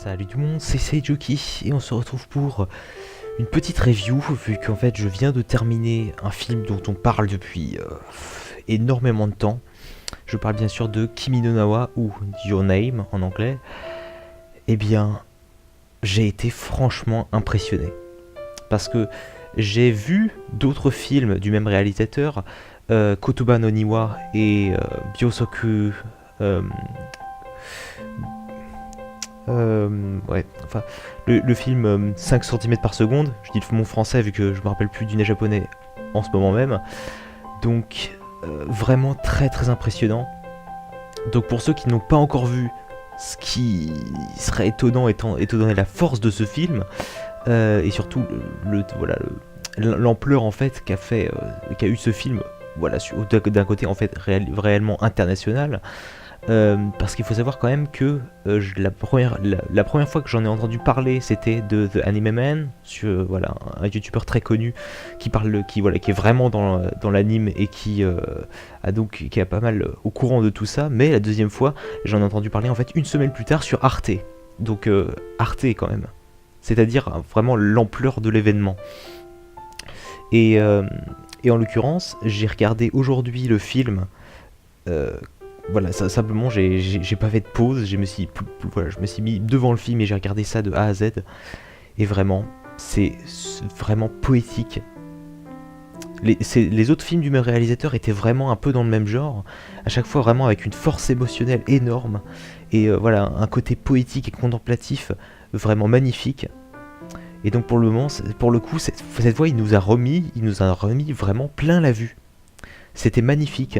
Salut tout le monde, c'est Seijuki et on se retrouve pour une petite review vu qu'en fait je viens de terminer un film dont on parle depuis énormément de temps. Je parle bien sûr de Kimi no Na wa ou Your Name en anglais. Eh bien, j'ai été franchement impressionné parce que j'ai vu d'autres films du même réalisateur, Kotoba no Niwa et Byosoku. euh, ouais, enfin, le film 5 cm par seconde, je dis le mot français vu que je me rappelle plus du nez japonais en ce moment même. Donc, vraiment très très impressionnant. Donc, pour ceux qui n'ont pas encore vu, ce qui serait étonnant étant donné la force de ce film, et surtout voilà, l'ampleur en fait qu'a eu ce film, voilà, d'un côté en fait réellement international. Parce qu'il faut savoir quand même que la première fois que j'en ai entendu parler, c'était de The Anime Man, voilà, un youtubeur très connu qui est vraiment dans l'anime et qui est pas mal au courant de tout ça. Mais la deuxième fois, j'en ai entendu parler en fait une semaine plus tard sur Arte. Donc Arte quand même, c'est-à-dire vraiment l'ampleur de l'événement. Et en l'occurrence, j'ai regardé aujourd'hui le film. Voilà, simplement j'ai pas fait de pause, voilà, je me suis mis devant le film et j'ai regardé ça de A à Z. Et vraiment, c'est vraiment poétique. Les autres films du même réalisateur étaient vraiment un peu dans le même genre, à chaque fois vraiment avec une force émotionnelle énorme. Et voilà, un côté poétique et contemplatif vraiment magnifique. Et donc pour le coup, cette fois il nous a remis vraiment plein la vue. C'était magnifique.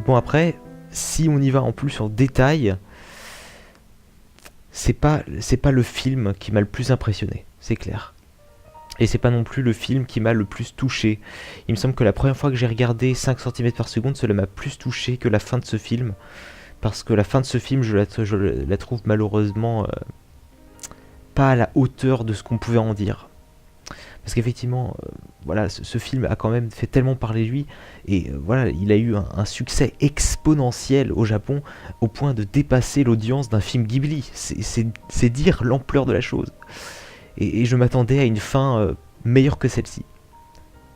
Bon après, si on y va en plus en détail, c'est pas le film qui m'a le plus impressionné, c'est clair. Et c'est pas non plus le film qui m'a le plus touché. Il me semble que la première fois que j'ai regardé 5 cm par seconde, cela m'a plus touché que la fin de ce film. Parce que la fin de ce film, je la trouve malheureusement pas à la hauteur de ce qu'on pouvait en dire. Parce qu'effectivement, voilà, ce film a quand même fait tellement parler de lui, et voilà, il a eu un succès exponentiel au Japon, au point de dépasser l'audience d'un film Ghibli. C'est dire l'ampleur de la chose. Et je m'attendais à une fin meilleure que celle-ci.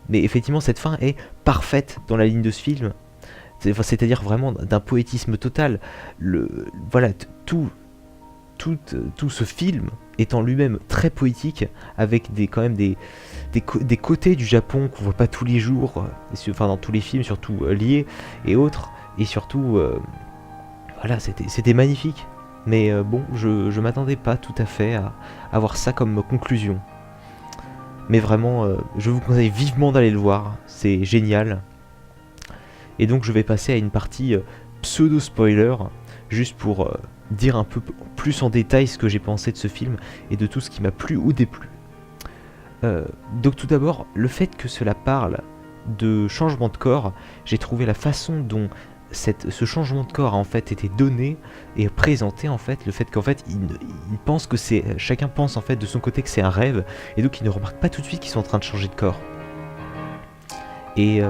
Mais effectivement, cette fin est parfaite dans la ligne de ce film. C'est-à-dire vraiment d'un poétisme total. Voilà, tout ce film étant lui-même très poétique, avec quand même des côtés du Japon qu'on voit pas tous les jours, enfin dans tous les films, surtout liés et autres, et surtout, voilà, c'était magnifique. Mais bon, je m'attendais pas tout à fait à avoir ça comme conclusion. Mais vraiment, je vous conseille vivement d'aller le voir, c'est génial. Et donc je vais passer à une partie pseudo-spoiler, juste pour dire un peu plus en détail ce que j'ai pensé de ce film et de tout ce qui m'a plu ou déplu. Donc tout d'abord, le fait que cela parle de changement de corps, j'ai trouvé la façon dont ce changement de corps a en fait été donné et présenté, en fait, le fait qu'en fait il pense que chacun pense en fait de son côté que c'est un rêve, et donc il ne remarque pas tout de suite qu'ils sont en train de changer de corps. Et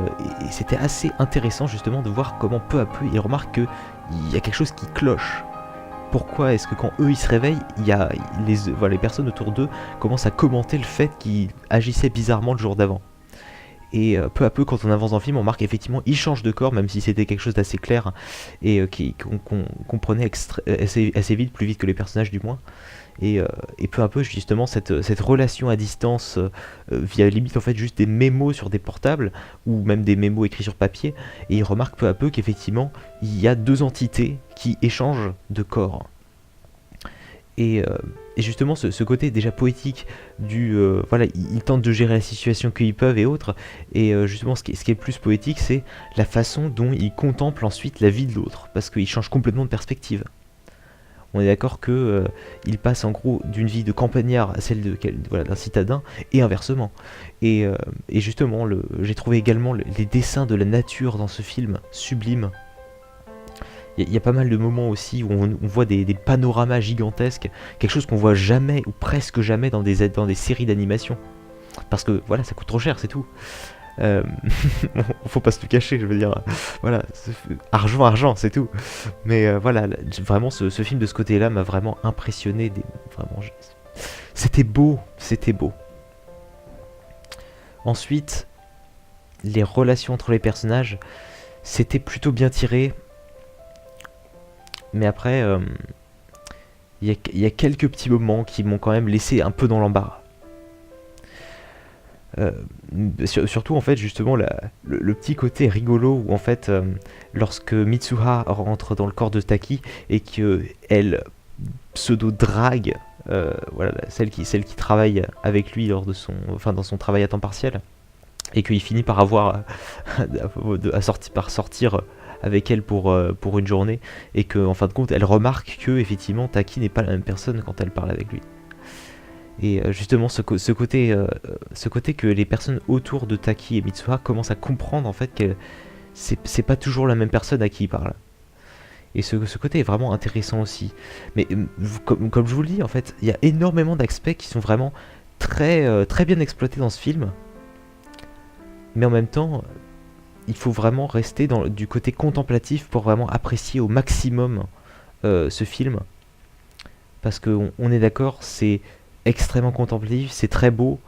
c'était assez intéressant justement de voir comment peu à peu ils remarquent qu'il y a quelque chose qui cloche. Pourquoi est-ce que quand eux ils se réveillent, les personnes autour d'eux commencent à commenter le fait qu'ils agissaient bizarrement le jour d'avant. Et peu à peu, quand on avance dans le film, on remarque effectivement ils changent de corps, même si c'était quelque chose d'assez clair, et qu'on comprenait assez vite, plus vite que les personnages du moins. Et peu à peu, justement, cette relation à distance, via limite en fait juste des mémos sur des portables, ou même des mémos écrits sur papier, et ils remarquent peu à peu qu'effectivement il y a deux entités qui échangent de corps. Et justement, ce côté déjà poétique voilà, ils tentent de gérer la situation qu'ils peuvent et autres. Et justement, ce qui est le plus poétique, c'est la façon dont ils contemplent ensuite la vie de l'autre, parce qu'ils changent complètement de perspective. On est d'accord que ils passent en gros d'une vie de campagnard à celle voilà, d'un citadin, et inversement. Et justement, j'ai trouvé également les dessins de la nature dans ce film sublimes. Il y a pas mal de moments aussi où on voit des panoramas gigantesques, quelque chose qu'on voit jamais ou presque jamais dans des séries d'animation. Parce que voilà, ça coûte trop cher, c'est tout. Euh, faut pas se le cacher, je veux dire. Voilà, argent, argent, c'est tout. Mais voilà, vraiment, ce film de ce côté-là m'a vraiment impressionné. Vraiment, c'était beau, c'était beau. Ensuite, les relations entre les personnages, c'était plutôt bien tiré. Mais après, y a quelques petits moments qui m'ont quand même laissé un peu dans l'embarras. Euh, Surtout en fait justement le petit côté rigolo où en fait lorsque Mitsuha rentre dans le corps de Taki et que elle pseudo drague voilà, celle qui travaille avec lui lors de son, enfin, dans son travail à temps partiel, et qu'il finit par avoir par sortir avec elle pour une journée, et que en fin de compte elle remarque que effectivement Taki n'est pas la même personne quand elle parle avec lui. Et justement ce côté que les personnes autour de Taki et Mitsuha commencent à comprendre en fait que c'est pas toujours la même personne à qui ils parlent. Et ce côté est vraiment intéressant aussi. Mais comme je vous le dis, en fait, il y a énormément d'aspects qui sont vraiment très bien exploités dans ce film. Mais en même temps, il faut vraiment rester du côté contemplatif pour vraiment apprécier au maximum ce film. Parce qu'on est d'accord, c'est extrêmement contemplatif, c'est très beau.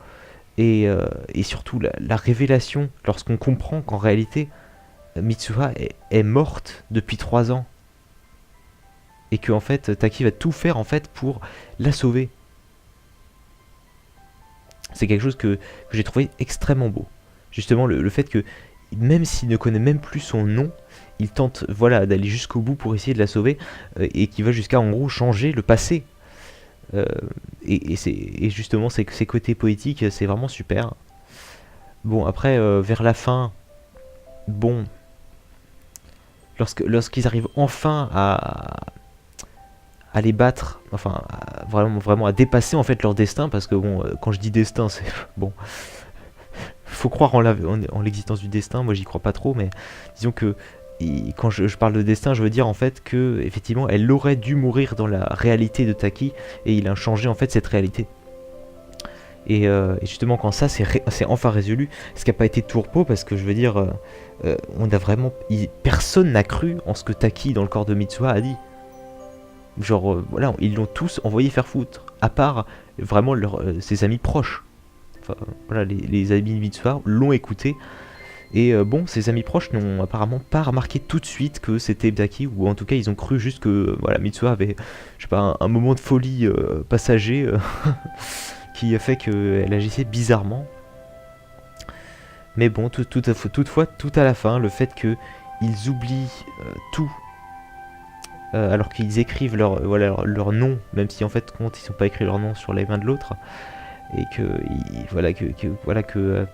Et surtout, la révélation, lorsqu'on comprend qu'en réalité, Mitsuha est morte depuis 3 ans. Et que en fait, Taki va tout faire en fait pour la sauver. C'est quelque chose que j'ai trouvé extrêmement beau. Justement, le fait que, même s'il ne connaît même plus son nom, il tente voilà, d'aller jusqu'au bout pour essayer de la sauver, et qui va jusqu'à en gros changer le passé. Et justement, ces côtés poétiques, c'est vraiment super. Bon, après, vers la fin, bon, lorsqu'ils arrivent enfin à les battre, enfin, vraiment à dépasser en fait leur destin, parce que bon, quand je dis destin, c'est bon, faut croire en l'existence du destin. Moi, j'y crois pas trop, mais disons que quand je parle de destin, je veux dire en fait que effectivement, elle aurait dû mourir dans la réalité de Taki, et il a changé en fait cette réalité. Et justement, quand ça c'est enfin résolu, ce qui n'a pas été de tourpeau, parce que je veux dire, on a vraiment, personne n'a cru en ce que Taki dans le corps de Mitsuha a dit. Genre, voilà, ils l'ont tous envoyé faire foutre, à part vraiment ses amis proches. Enfin, voilà, les amis de Mitsuha l'ont écouté. Et bon, ses amis proches n'ont apparemment pas remarqué tout de suite que c'était Taki, ou en tout cas ils ont cru juste que voilà, Mitsuha avait, je sais pas, un moment de folie passager qui a fait qu'elle agissait bizarrement. Mais bon, toutefois, tout à la fin, le fait qu'ils oublient tout, alors qu'ils écrivent leur nom, même si en fait compte ils n'ont pas écrit leur nom sur les mains de l'autre, et que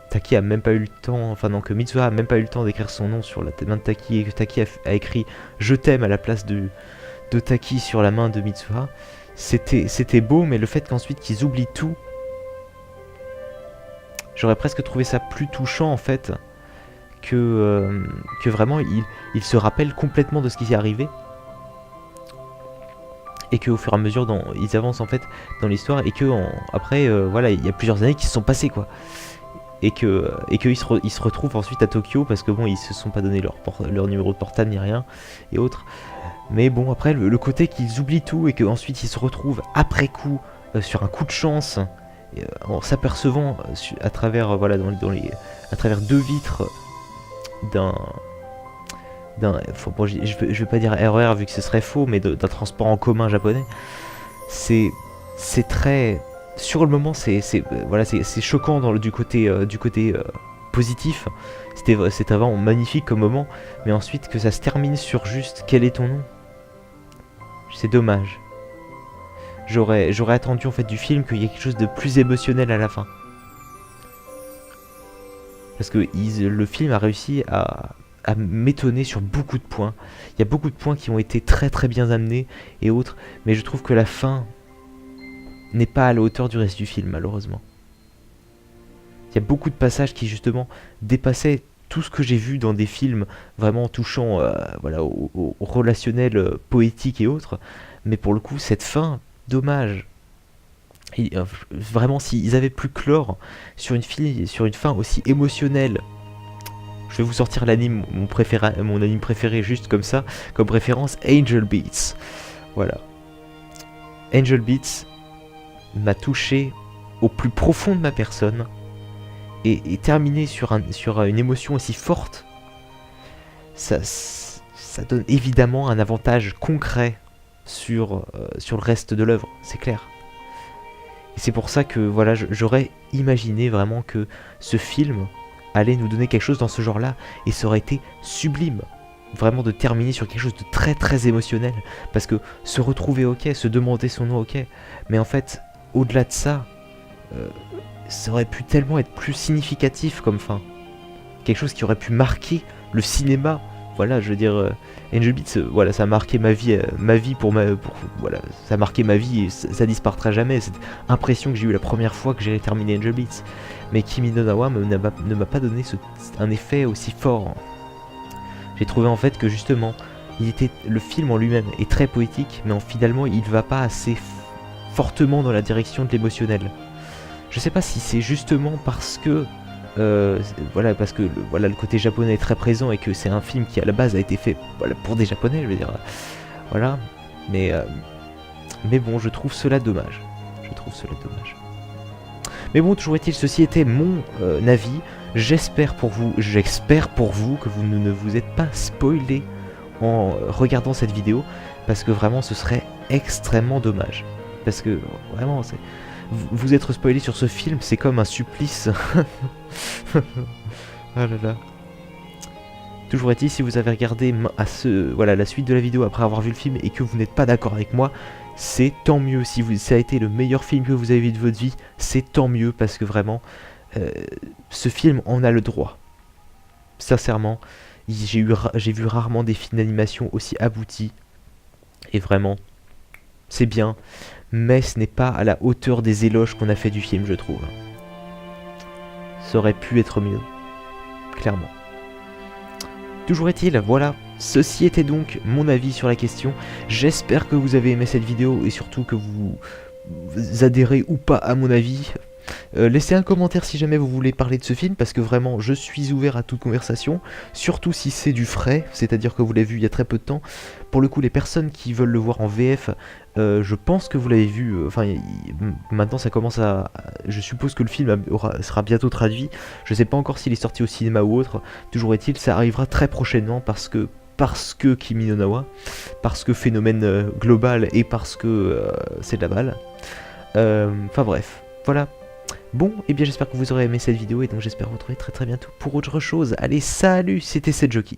Taki a même pas eu le temps, enfin non, que Mitsuha a même pas eu le temps d'écrire son nom sur la main de Taki, et que Taki a écrit je t'aime à la place de Taki sur la main de Mitsuha. C'était beau, mais le fait qu'ensuite qu'ils oublient tout, j'aurais presque trouvé ça plus touchant en fait, que vraiment ils se rappellent complètement de ce qui est arrivé, et qu'au fur et à mesure ils avancent en fait dans l'histoire, et que après voilà, il y a plusieurs années qui se sont passées quoi, et qu'ils se retrouvent ensuite à Tokyo, parce que bon, ils se sont pas donné leur numéro de portable ni rien et autres. Mais bon, après le côté qu'ils oublient tout, et qu'ensuite ils se retrouvent après coup sur un coup de chance, en s'apercevant à travers voilà, à travers 2 vitres d'un bon, je vais pas dire RER vu que ce serait faux, mais d'un transport en commun japonais. C'est très, sur le moment, c'est choquant du côté positif. C'était vraiment magnifique comme moment, mais ensuite que ça se termine sur juste quel est ton nom, c'est dommage. J'aurais attendu en fait du film qu'il y ait quelque chose de plus émotionnel à la fin, parce que le film a réussi à m'étonner sur beaucoup de points. Il y a beaucoup de points qui ont été très bien amenés et autres, mais je trouve que la fin n'est pas à la hauteur du reste du film, malheureusement. Il y a beaucoup de passages qui justement dépassaient tout ce que j'ai vu dans des films vraiment touchant voilà, au relationnel poétique et autres, mais pour le coup cette fin, dommage. Et, vraiment, s'ils avaient pu clore sur une fin aussi émotionnelle je vais vous sortir l'anime, mon anime préféré juste comme ça, comme référence, Angel Beats. Voilà. Angel Beats m'a touché au plus profond de ma personne, et terminer sur une émotion aussi forte, ça donne évidemment un avantage concret sur le reste de l'œuvre, c'est clair. Et c'est pour ça que voilà, j'aurais imaginé vraiment que ce film allait nous donner quelque chose dans ce genre-là, et ça aurait été sublime, vraiment de terminer sur quelque chose de très très émotionnel, parce que se retrouver ok, se demander son nom ok, mais en fait, au-delà de ça, ça aurait pu tellement être plus significatif comme fin, quelque chose qui aurait pu marquer le cinéma. Voilà, je veux dire, Angel Beats, voilà, ça a marqué ma vie voilà, ça a marqué ma vie et ça disparaîtra jamais, cette impression que j'ai eue la première fois que j'ai terminé Angel Beats. Mais Kimi no Na wa ne m'a pas donné un effet aussi fort. J'ai trouvé en fait que justement, le film en lui-même est très poétique, mais finalement il va pas assez fortement dans la direction de l'émotionnel. Je sais pas si c'est justement parce que voilà, parce que le côté japonais est très présent et que c'est un film qui à la base a été fait pour des japonais, je veux dire, voilà, mais bon, je trouve cela dommage, mais bon, toujours est-il, ceci était mon avis. J'espère pour vous que vous ne vous êtes pas spoilé en regardant cette vidéo, parce que vraiment ce serait extrêmement dommage, parce que vraiment vous être spoilé sur ce film, c'est comme un supplice. Ah là là. Toujours est-il, si vous avez regardé la suite de la vidéo après avoir vu le film et que vous n'êtes pas d'accord avec moi, c'est tant mieux. Si ça a été le meilleur film que vous avez vu de votre vie, c'est tant mieux, parce que vraiment, ce film en a le droit. Sincèrement, j'ai vu rarement des films d'animation aussi aboutis, et vraiment, c'est bien, mais ce n'est pas à la hauteur des éloges qu'on a fait du film, je trouve. Ça aurait pu être mieux, clairement. Toujours est-il, voilà, ceci était donc mon avis sur la question. J'espère que vous avez aimé cette vidéo et surtout que vous adhérez ou pas à mon avis. Laissez un commentaire si jamais vous voulez parler de ce film, parce que vraiment je suis ouvert à toute conversation, surtout si c'est du frais, c'est-à-dire que vous l'avez vu il y a très peu de temps. Pour le coup, les personnes qui veulent le voir en VF, je pense que vous l'avez vu, maintenant ça commence je suppose que le film sera bientôt traduit, je sais pas encore s'il est sorti au cinéma ou autre. Toujours est-il, ça arrivera très prochainement, parce que Kimi no Na wa, parce que phénomène global, et parce que c'est de la balle. Enfin bref, voilà. Bon, et bien j'espère que vous aurez aimé cette vidéo, et donc j'espère vous retrouver très très bientôt pour autre chose. Allez, salut, c'était Jockey.